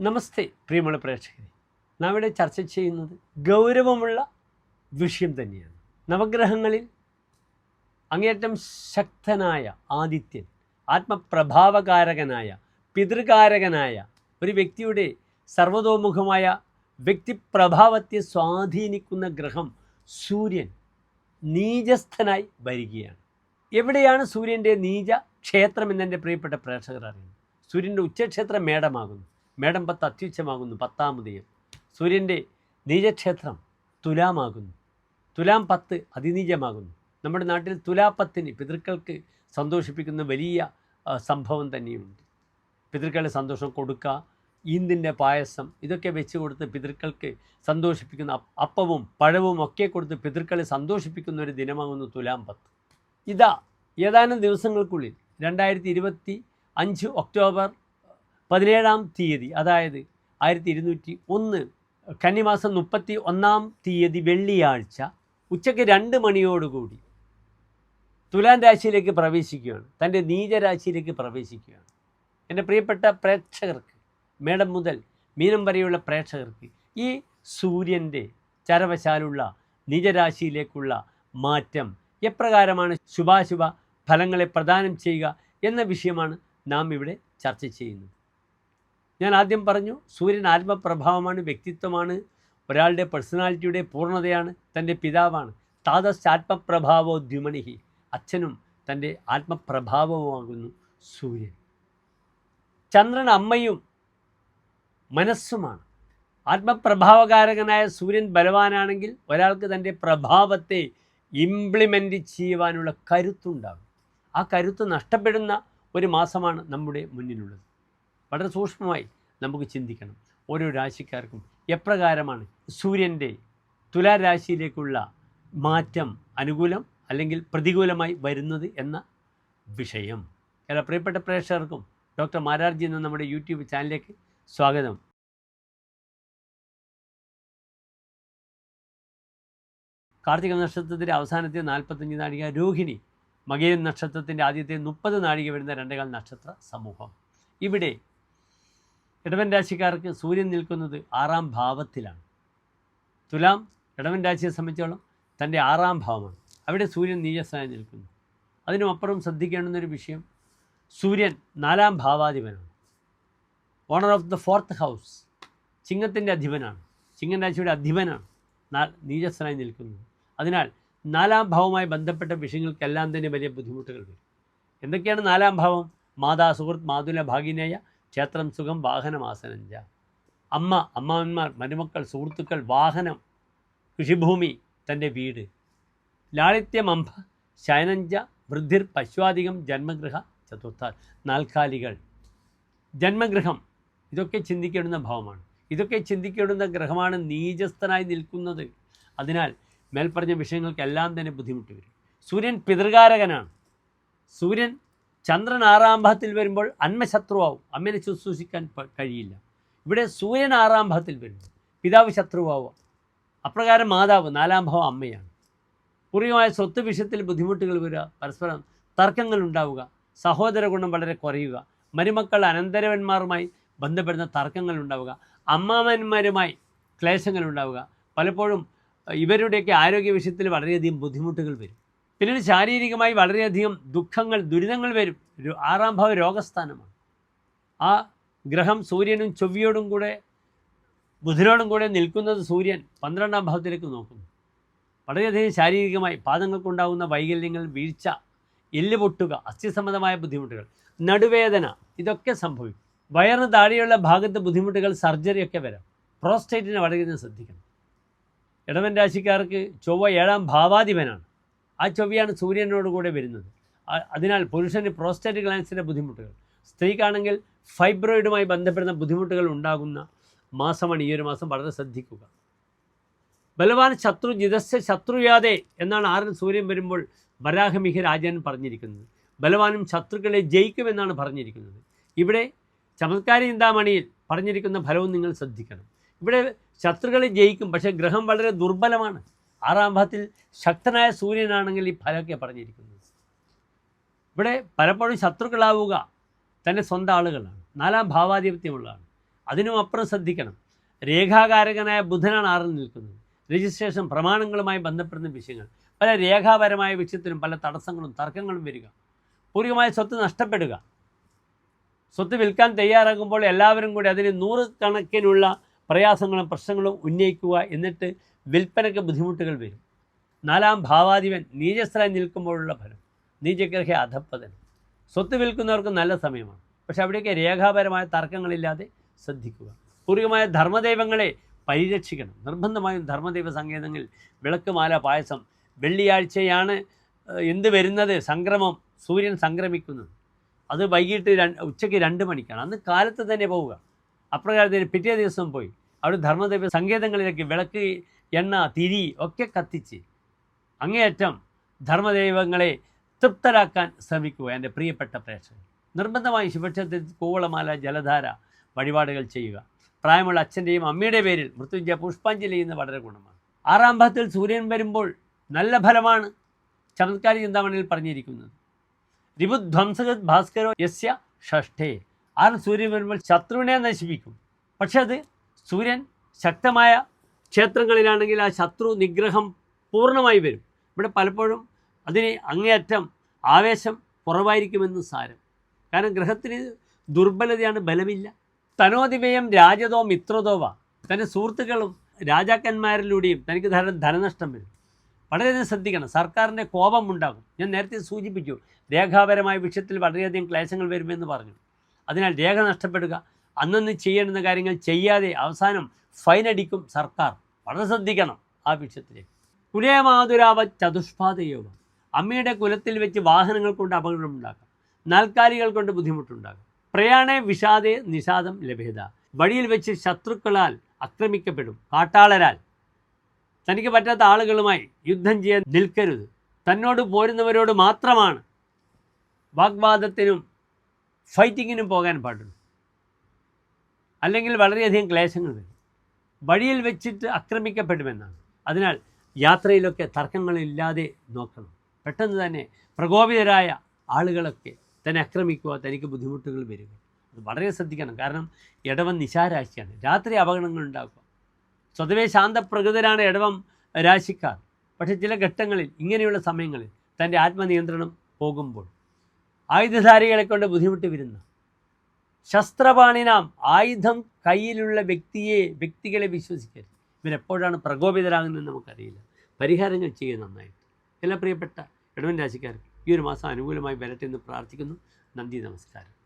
നമസ്തേ പ്രിയമുള്ള പ്രേക്ഷകരെ, നാം ഇവിടെ ചർച്ച ചെയ്യുന്നത് ഗൗരവമുള്ള വിഷയം തന്നെയാണ്. നവഗ്രഹങ്ങളിൽ അങ്ങേയറ്റം ശക്തനായ ആദിത്യൻ, ആത്മപ്രഭാവകാരകനായ പിതൃകാരകനായ ഒരു വ്യക്തിയുടെ സർവതോമുഖമായ വ്യക്തിപ്രഭാവത്തെ സ്വാധീനിക്കുന്ന ഗ്രഹം സൂര്യൻ നീചസ്ഥനായി വരികയാണ്. എവിടെയാണ് സൂര്യൻ്റെ നീച ക്ഷേത്രം എന്നെൻ്റെ പ്രിയപ്പെട്ട പ്രേക്ഷകർ അറിയുന്നു? സൂര്യൻ്റെ ഉച്ചക്ഷേത്രം മേടമാകുന്നു. മേടം 10 അത്യുച്ചമാകുന്നു, 10-ാം ഉദയം. സൂര്യൻ്റെ നീചക്ഷേത്രം തുലാമാകുന്നു. തുലാം 10 അതിനീചമാകുന്നു. നമ്മുടെ നാട്ടിൽ തുലാപ്പത്തിന് പിതൃക്കൾക്ക് സന്തോഷിപ്പിക്കുന്ന വലിയ സംഭവം തന്നെയുണ്ട്. പിതൃക്കളുടെ സന്തോഷം കൊടുക്കുക, ഈന്തിൻ്റെ പായസം ഇതൊക്കെ വെച്ച് കൊടുത്ത് പിതൃക്കൾക്ക് സന്തോഷിപ്പിക്കുന്ന അപ്പവും പഴവും ഒക്കെ കൊടുത്ത് പിതൃക്കളെ സന്തോഷിപ്പിക്കുന്ന ഒരു ദിനമാകുന്നു തുലാം 10. ഇതാ ഏതാനും ദിവസങ്ങൾക്കുള്ളിൽ 2025 ഒക്ടോബർ 17-ാം തീയതി, അതായത് 1201 കന്നിമാസം 31-ാം തീയതി വെള്ളിയാഴ്ച ഉച്ചയ്ക്ക് 2 മണിയോടുകൂടി തുലാം രാശിയിലേക്ക് പ്രവേശിക്കുകയാണ്. തൻ്റെ നീചരാശിയിലേക്ക് പ്രവേശിക്കുകയാണ്. എൻ്റെ പ്രിയപ്പെട്ട പ്രേക്ഷകർക്ക്, മേടം മുതൽ മീനം വരെയുള്ള പ്രേക്ഷകർക്ക് ഈ സൂര്യൻ്റെ ചരവശാലുള്ള നീചരാശിയിലേക്കുള്ള മാറ്റം എപ്രകാരമാണ് ശുഭാശുഭ ഫലങ്ങളെ പ്രദാനം ചെയ്യുക എന്ന വിഷയമാണ് നാം ഇവിടെ ചർച്ച ചെയ്യുന്നത്. ഞാൻ ആദ്യം പറഞ്ഞു, സൂര്യൻ ആത്മപ്രഭാവമാണ്, വ്യക്തിത്വമാണ്, ഒരാളുടെ പേഴ്സണാലിറ്റിയുടെ പൂർണ്ണതയാണ്, തൻ്റെ പിതാവാണ്. താതസ് ആത്മപ്രഭാവോ ദ്യുമണിഹി, അച്ഛനും തൻ്റെ ആത്മപ്രഭാവവുമാകുന്നു സൂര്യൻ. ചന്ദ്രൻ അമ്മയും മനസ്സുമാണ്. ആത്മപ്രഭാവകാരകനായ സൂര്യൻ ബലവാനാണെങ്കിൽ ഒരാൾക്ക് തൻ്റെ പ്രഭാവത്തെ ഇംപ്ലിമെൻ്റ് ചെയ്യുവാനുള്ള കരുത്തുണ്ടാകും. ആ കരുത്ത് നഷ്ടപ്പെടുന്ന ഒരു മാസമാണ് നമ്മുടെ മുന്നിലുള്ളത്. വളരെ സൂക്ഷ്മമായി നമുക്ക് ചിന്തിക്കണം. ഓരോ രാശിക്കാർക്കും എപ്രകാരമാണ് സൂര്യൻ്റെ തുലാരാശിയിലേക്കുള്ള മാറ്റം അനുകൂലം അല്ലെങ്കിൽ പ്രതികൂലമായി വരുന്നത് എന്ന വിഷയം. എല്ലാ പ്രിയപ്പെട്ട പ്രേക്ഷകർക്കും ഡോക്ടർ മാരാർജി എന്ന നമ്മുടെ യൂട്യൂബ് ചാനലിലേക്ക് സ്വാഗതം. കാർത്തിക നക്ഷത്രത്തിൻ്റെ അവസാനത്തെ 45 നാഴിക, രോഹിണി മകേരം നക്ഷത്രത്തിൻ്റെ ആദ്യത്തെ 30 നാഴിക വരുന്ന 2 നക്ഷത്ര സമൂഹം. ഇവിടെ ഇടവൻ രാശിക്കാർക്ക് സൂര്യൻ നിൽക്കുന്നത് 6-ാം ഭാവത്തിലാണ്. തുലാം ഇടവൻ രാശിയെ സംബന്ധിച്ചോളം തൻ്റെ 6-ാം ഭാവമാണ്. അവിടെ സൂര്യൻ നീചസ്ഥായി നിൽക്കുന്നു. അതിനുമപ്പുറം ശ്രദ്ധിക്കേണ്ടുന്നൊരു വിഷയം, സൂര്യൻ 4-ാം ഭാവാധിപനാണ്. Owner of the 4th house, ചിങ്ങത്തിൻ്റെ അധിപനാണ്, ചിങ്ങൻ രാശിയുടെ അധിപനാണ് നീചസ്ഥനായി നിൽക്കുന്നത്. അതിനാൽ 4-ാം ഭാവവുമായി ബന്ധപ്പെട്ട വിഷയങ്ങൾക്കെല്ലാം തന്നെ വലിയ ബുദ്ധിമുട്ടുകൾ വരും. എന്തൊക്കെയാണ് 4-ാം ഭാവം? മാതാ സുഹൃത്ത് മാതുല ഭാഗിനേയ ക്ഷേത്രം സുഖം വാഹനമാസനഞ്ച. അമ്മാവന്മാർ, മരുമക്കൾ, സുഹൃത്തുക്കൾ, വാഹനം, കൃഷിഭൂമി, തൻ്റെ വീട്. ലാളിത്യം അംഭ ശയനഞ്ച വൃദ്ധിർ പശ്വാധികം ജന്മഗൃഹ ചതുർത്ഥാൽ. നാൽക്കാലികൾ, ജന്മഗൃഹം, ഇതൊക്കെ ചിന്തിക്കേണ്ടുന്ന ഭാവമാണ്. ഇതൊക്കെ ചിന്തിക്കേണ്ടുന്ന ഗ്രഹമാണ് നീചസ്ഥനായി നിൽക്കുന്നത്. അതിനാൽ മേൽപ്പറഞ്ഞ വിഷയങ്ങൾക്കെല്ലാം തന്നെ ബുദ്ധിമുട്ട് വരും. സൂര്യൻ പിതൃകാരകനാണ്. സൂര്യൻ ചന്ദ്രൻ 6-ാം ഭാവത്തിൽ വരുമ്പോൾ അന്മശത്രുവാകും, അമ്മേനെ ശുശ്രൂഷിക്കാൻ കഴിയില്ല. ഇവിടെ സൂര്യൻ 6-ാം ഭാവത്തിൽ വരുമ്പോൾ പിതാവ് ശത്രുവാകുക. അപ്രകാരം മാതാവ് 4-ാം ഭാവം അമ്മയാണ്. പൂർവികമായ സ്വത്ത് വിഷയത്തിൽ ബുദ്ധിമുട്ടുകൾ വരിക, പരസ്പരം തർക്കങ്ങൾ ഉണ്ടാവുക, സഹോദര ഗുണം വളരെ കുറയുക, മരുമക്കൾ അനന്തരവന്മാരുമായി ബന്ധപ്പെടുന്ന തർക്കങ്ങൾ ഉണ്ടാവുക, അമ്മാവന്മാരുമായി ക്ലേശങ്ങൾ ഉണ്ടാവുക. പലപ്പോഴും ഇവരുടെയൊക്കെ ആരോഗ്യ വിഷയത്തിൽ വളരെയധികം ബുദ്ധിമുട്ടുകൾ വരും. പിന്നീട് ശാരീരികമായി വളരെയധികം ദുഃഖങ്ങൾ, ദുരിതങ്ങൾ വരും. 6-ാം ഭാവം രോഗസ്ഥാനമാണ്. ആ ഗ്രഹം സൂര്യനും ചൊവ്വയോടും കൂടെ ബുധനോടും കൂടെ നിൽക്കുന്നത് സൂര്യൻ 12-ാം ഭാവത്തിലേക്ക് നോക്കുന്നു. വളരെയധികം ശാരീരികമായി പാദങ്ങൾക്കുണ്ടാകുന്ന വൈകല്യങ്ങൾ, വീഴ്ച, എല്ല് പൊട്ടുക, അസ്ഥിസംബന്ധമായ ബുദ്ധിമുട്ടുകൾ, നടുവേദന, ഇതൊക്കെ സംഭവിക്കും. വയറിന് താഴെയുള്ള ഭാഗത്ത് ബുദ്ധിമുട്ടുകൾ, സർജറിയൊക്കെ വരാം. പ്രോസ്റ്റേറ്റിനെ വളരെയധികം ശ്രദ്ധിക്കണം. ഇടവൻ രാശിക്കാർക്ക് ചൊവ്വ 7-ാം ഭാവാധിപനാണ്. ആ ചൊവ്വയാണ് സൂര്യനോട് കൂടെ വരുന്നത്. അതിനാൽ പുരുഷന് പ്രോസ്റ്റേറ്റ് ഗ്ലാൻസിൻ്റെ ബുദ്ധിമുട്ടുകൾ, സ്ത്രീക്കാണെങ്കിൽ ഫൈബ്രോയിഡുമായി ബന്ധപ്പെടുന്ന ബുദ്ധിമുട്ടുകൾ ഉണ്ടാകുന്ന മാസമാണ് ഈ ഒരു മാസം. വളരെ ശ്രദ്ധിക്കുക. ബലവാൻ ശത്രു ജിതസ്യ ശത്രുയാതെ എന്നാണ് 6-ൽ സൂര്യൻ വരുമ്പോൾ വരാഹമിഹ രാജൻ പറഞ്ഞിരിക്കുന്നത്. ബലവാനും ശത്രുക്കളെ ജയിക്കുമെന്നാണ് പറഞ്ഞിരിക്കുന്നത്. ഇവിടെ ചമത്കാരി ചിന്താമണിയിൽ പറഞ്ഞിരിക്കുന്ന ഫലവും നിങ്ങൾ ശ്രദ്ധിക്കണം. ഇവിടെ ശത്രുക്കളെ ജയിക്കും, പക്ഷേ ഗ്രഹം വളരെ ദുർബലമാണ്. 6-ാം ഭാവത്തിൽ ശക്തനായ സൂര്യനാണെങ്കിൽ ഈ ഫലമൊക്കെ പറഞ്ഞിരിക്കുന്നത്. ഇവിടെ പലപ്പോഴും ശത്രുക്കളാവുക തൻ്റെ സ്വന്തം ആളുകളാണ്. 4-ാം ഭാവാധിപത്യമുള്ളതാണ്. അതിനും അപ്പുറം ശ്രദ്ധിക്കണം. രേഖാകാരകനായ ബുധനാണ് 6 നിൽക്കുന്നത്. രജിസ്ട്രേഷൻ, പ്രമാണങ്ങളുമായി ബന്ധപ്പെടുന്ന വിഷയങ്ങൾ, പല രേഖാപരമായ വിഷയത്തിലും പല തടസ്സങ്ങളും തർക്കങ്ങളും വരിക, പൂർവികമായ സ്വത്ത് നഷ്ടപ്പെടുക, സ്വത്ത് വിൽക്കാൻ തയ്യാറാകുമ്പോൾ എല്ലാവരും കൂടി അതിന് 100 കണക്കിനുള്ള പ്രയാസങ്ങളും പ്രശ്നങ്ങളും ഉന്നയിക്കുക, എന്നിട്ട് വിൽപ്പനയ്ക്ക് ബുദ്ധിമുട്ടുകൾ വരും. 4-ാം ഭാവാധിപൻ നീചസ്ഥനായി നിൽക്കുമ്പോഴുള്ള ഫലം, നീചഗ്രഹ അധപ്പതൻ. സ്വത്ത് വിൽക്കുന്നവർക്ക് നല്ല സമയമാണ്, പക്ഷെ അവിടേക്ക് രേഖാപരമായ തർക്കങ്ങളില്ലാതെ ശ്രദ്ധിക്കുക. പൂർവികമായ ധർമ്മദൈവങ്ങളെ പരിരക്ഷിക്കണം. നിർബന്ധമായും ധർമ്മദൈവ സങ്കേതങ്ങളിൽ വിളക്ക്, മാല, പായസം. വെള്ളിയാഴ്ചയാണ് എന്ത് വരുന്നത്? സംക്രമം, സൂര്യൻ സംക്രമിക്കുന്നത്. അത് വൈകിട്ട് ഉച്ചയ്ക്ക് 2 മണിക്കാണ്. അന്ന് കാലത്ത് തന്നെ പോവുക. അപ്രകാരത്തിന് പിറ്റേ ദിവസം പോയി അവിടെ ധർമ്മദൈവ സങ്കേതങ്ങളിലേക്ക് വിളക്ക്, എണ്ണ, തിരി ഒക്കെ കത്തിച്ച് അങ്ങേയറ്റം ധർമ്മദൈവങ്ങളെ തൃപ്തരാക്കാൻ ശ്രമിക്കുക. എൻ്റെ പ്രിയപ്പെട്ട പ്രേക്ഷകർ, നിർബന്ധമായും ശിവക്ഷേത്രത്തിൽ കൂവളമാല, ജലധാര വഴിപാടുകൾ ചെയ്യുക. പ്രായമുള്ള അച്ഛൻ്റെയും അമ്മയുടെ പേരിൽ മൃത്യുഞ്ജയ പുഷ്പാഞ്ജലി ചെയ്യുന്ന വളരെ ഗുണമാണ്. 6-ാം ഭാവത്തിൽ സൂര്യൻ വരുമ്പോൾ നല്ല ഫലമാണ് ചമത്കാരി ചിന്താമണിയിൽ പറഞ്ഞിരിക്കുന്നത്. രിപുധ്വംസകത് ഭാസ്കരോ യസ്യ ഷഷ്ഠേ. 6 സൂര്യൻ വരുമ്പോൾ ശത്രുവിനെ നശിപ്പിക്കും. പക്ഷെ അത് സൂര്യൻ ശക്തമായ ക്ഷേത്രങ്ങളിലാണെങ്കിൽ ആ ശത്രു നിഗ്രഹം പൂർണ്ണമായി വരും. ഇവിടെ പലപ്പോഴും അതിന് അങ്ങേയറ്റം ആവേശം കുറവായിരിക്കുമെന്ന് സാരം. കാരണം ഗ്രഹത്തിന് ദുർബലതയാണ്, ബലമില്ല. തനോതിവയം രാജതോ മിത്രതോവ. തൻ്റെ സുഹൃത്തുക്കളും രാജാക്കന്മാരിലൂടെയും തനിക്ക് ധാരാളം ധനനഷ്ടം വരും. വളരെയധികം ശ്രദ്ധിക്കണം. സർക്കാരിൻ്റെ കോപം ഉണ്ടാകും. ഞാൻ നേരത്തെ സൂചിപ്പിച്ചു, രേഖാപരമായ വിഷയത്തിൽ വളരെയധികം ക്ലേശങ്ങൾ വരുമെന്ന് പറഞ്ഞു. അതിനാൽ രേഖ നഷ്ടപ്പെടുക, അന്നന്ന് ചെയ്യേണ്ടുന്ന കാര്യങ്ങൾ ചെയ്യാതെ അവസാനം ഫൈൻ അടിക്കും സർക്കാർ. വളരെ ശ്രദ്ധിക്കണം ആ വിഷയത്തിലേക്ക്. കുലയമാതുരാവ ചതുഷ്പാദയോവ. അമ്മയുടെ കുലത്തിൽ വെച്ച് വാഹനങ്ങൾ കൊണ്ട് അപകടമുണ്ടാക്കാം, നാൽക്കാലികൾ കൊണ്ട് ബുദ്ധിമുട്ടുണ്ടാകും. പ്രയാണേ വിഷാദേ നിഷാദം ലഭ്യത. വഴിയിൽ വെച്ച് ശത്രുക്കളാൽ ആക്രമിക്കപ്പെടും, കാട്ടാളരാൽ. തനിക്ക് പറ്റാത്ത ആളുകളുമായി യുദ്ധം ചെയ്യാൻ നിൽക്കരുത്. തന്നോട് പോരുന്നവരോട് മാത്രമാണ് വാഗ്വാദത്തിനും ഫൈറ്റിങ്ങിനും പോകാൻ പാടുള്ളൂ. അല്ലെങ്കിൽ വളരെയധികം ക്ലേശങ്ങൾ വരും. വഴിയിൽ വെച്ചിട്ട് ആക്രമിക്കപ്പെടുമെന്നാണ്. അതിനാൽ യാത്രയിലൊക്കെ തർക്കങ്ങളില്ലാതെ നോക്കണം. പെട്ടെന്ന് തന്നെ പ്രകോപിതരായ ആളുകളൊക്കെ തന്നെ ആക്രമിക്കുക, തനിക്ക് ബുദ്ധിമുട്ടുകൾ വരിക. അത് വളരെ ശ്രദ്ധിക്കണം. കാരണം ഇടവം നിശാരാശിയാണ്. രാത്രി അപകടങ്ങൾ ഉണ്ടാക്കുക. സ്വതവേ ശാന്തപ്രകൃതരാണ് ഇടവം രാശിക്കാർ. പക്ഷേ ചില ഘട്ടങ്ങളിൽ, ഇങ്ങനെയുള്ള സമയങ്ങളിൽ തൻ്റെ ആത്മനിയന്ത്രണം പോകുമ്പോൾ ആയുധധാരികളെ കൊണ്ട് ബുദ്ധിമുട്ട് വരുന്ന, ശസ്ത്രപാണിനാം, ആയുധം കയ്യിലുള്ള വ്യക്തികളെ വിശ്വസിക്കരുത്. ഇവരെപ്പോഴാണ് പ്രകോപിതരാകുന്നതെന്ന് നമുക്കറിയില്ല. പരിഹാരങ്ങൾ ചെയ്യുക നന്നായിട്ട്. എല്ലാ പ്രിയപ്പെട്ട ഇടവൻ രാശിക്കാർക്ക് ഈ ഒരു മാസം അനുകൂലമായി വരട്ടെ എന്ന് പ്രാർത്ഥിക്കുന്നു. നന്ദി, നമസ്കാരം.